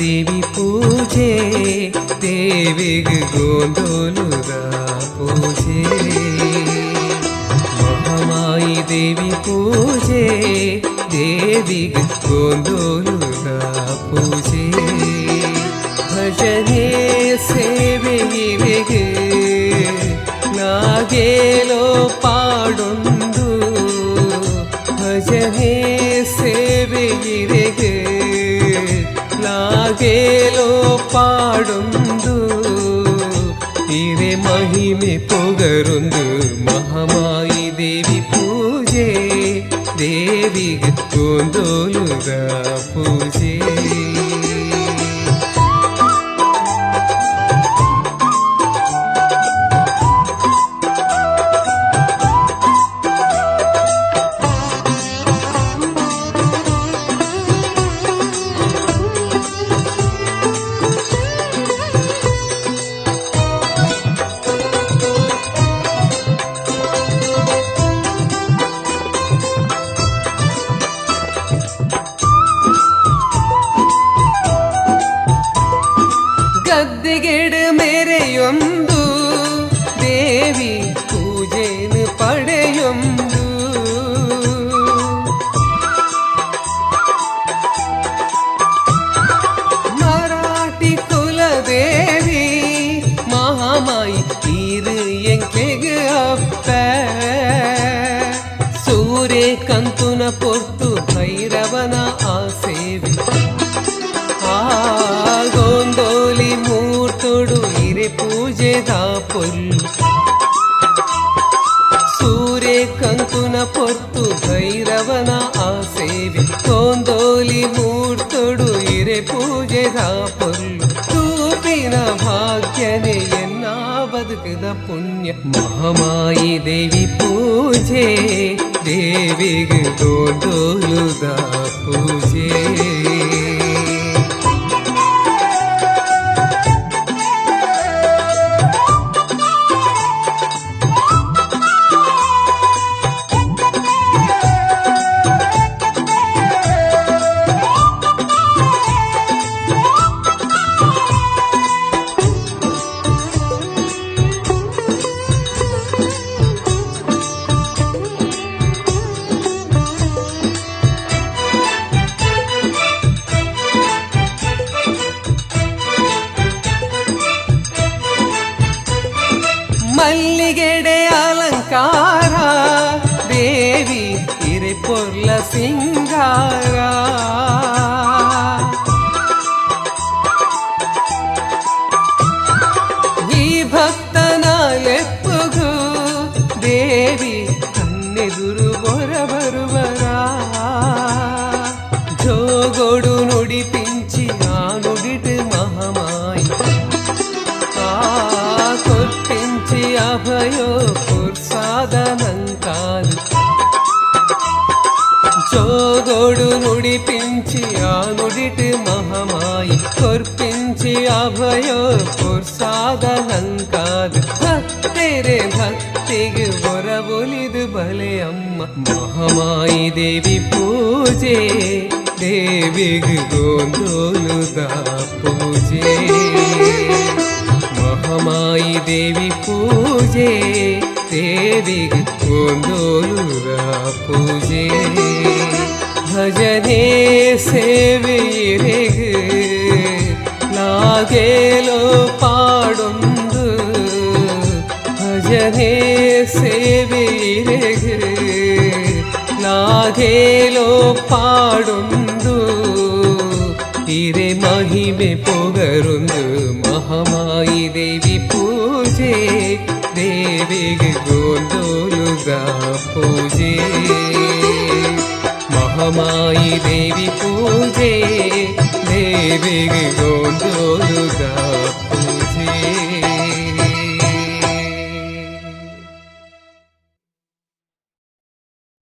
ದೇವಿ ಪೂಜೆ ದೇವಿಗೆ ಗೋಂದೋಲುದ ಪೂಜೆ ಮಹಾಮಾಯಿ ದೇವಿ ಪೂಜೆ ದೇವಿಗೆ ಗೋಂದೋಲುದ ಪೂಜೆ ಭಜನೆ ಸೇವೆಯಿರೆಗೆ ನಾಗೇಲೋ ಪಾಡೊಂದು ಭಜನೆ ಸೇವೆಯಿರೆಗೆ ನಾಗೇಲೋ ಪಾಡೊಂದು ಹಿರೆ ಮಹಿಮೆ ಪೊಗರೊಂದು ಮಹಾಮಾಯಿ ದೇವಿ ಪೂಜೆ ದೇವಿಗೆ ಗೋಂದೋಲುದ ಪೂಜೆ ಗದ್ದೆಗೆಡ ಮೇರೆಯೊಂದು ದೇವಿ ಪೂಜೆನು ಪಡೆಯೊಂದು ಮರಾಠಿ ಕುಲದೇವಿ ಮಹಾಮಾಯಿ ತೀರು ಎಂಕೆಗೆ ಅಪ್ಪ ಸೂರ್ಯಕಂತುನ ಪೊರ್ತು ಭೈರವನ ಆಸೇವಿ ಗೋಂದೋಲಿ ಮೂರ್ತೊಡು ಹಿರೆ ಪೂಜೆ ದಾಪೊಲ್ಲು ಸೂರ್ಯಕಂತುನ ಪೊರ್ತು ಭೈರವನ ಆಸೇವಿ ಗೋಂದೋಲಿ ಮೂರ್ತೊಡು ಹಿರೆ ಪೂಜೆ ದಾಪೊಲ್ಲು ತೂಪಿನ ಭಾಗ್ಯನೆ ಎನ್ನ ಬದುಕದ ಪುಣ್ಯ ಮಹಾಮಾಯಿ ದೇವಿ ಪೂಜೆ ದೇವಿಗೆ ಗೋಂದೋಲುದ ಪೂಜೆ ಮಲ್ಲಿಗೆಡೆ ಅಲಂಕಾರ ದೇವಿ ಹಿರೆ ಪೊರ್ಲ ಸಿಂಗಾರ ಈ ಭಕ್ತನ ಲೆಪ್ಪುಗು ದೇವಿ ಕಣ್ಣೆದುರು ಬರುವರ ಜೋಗೋಡು ನುಡಿ ಪಿಂಚಿ ಆ ನುಡಿಟ್ ಮಹಾಮಾಯಿ ಕೊರ್ಪಿಂಚಿ ಅಭಯೋ ಪುರ್ಸಾದನಂಕಾಲು ಜೋಗೋಡು ನುಡಿ ಪಿಂಚಿ ಆ ನುಡಿಟ್ ಮಹಾಮಾಯಿ ಕೊರ್ಪಿಂಚಿ ಅಭಯೋ ಪುರ್ಸಾದನಂಕಾಲು ಭಕ್ತೆರೆ ಭಕ್ತಿಗೆ ಹೊರಬೊಲಿದು ಬಲೆ ಅಮ್ಮ ಮಹಾಮಾಯಿ ದೇವಿ ಪೂಜೆ ದೇವಿಗೆ ಗೋಂದೋಲುದ ಪೂಜೆ ಮಹಾಮಾಯಿ ದೇವಿ ಪೂಜೆ ದೇವಿಗೆ ಗೋಂದೋಲುದ ಪೂಜೆ ಭಜನೆ ಸೇವೆಯಿರೆಗೆ ನಾಗೇಲೋ ಪಾಡೊಂದು ಭಜನೆ ಸೇವೆಯಿರೆಗೆ ನಾಗೇಲೋ ಪಾಡೊಂದು ಹಿರೆ ಮಹಿಮೆ ಪೊಗರೊಂದು ಮಹಾಮಾಯಿ ದೇವಿ ಪೂಜೆ ದೇವಿಗೆ ಗೋಂದೋಲುದ ಪೂಜೆ ಮಹಾಮಾಯಿ ದೇವಿ ಪೂಜೆ ದೇವಿಗೆ ಗೋಂದೋಲುದ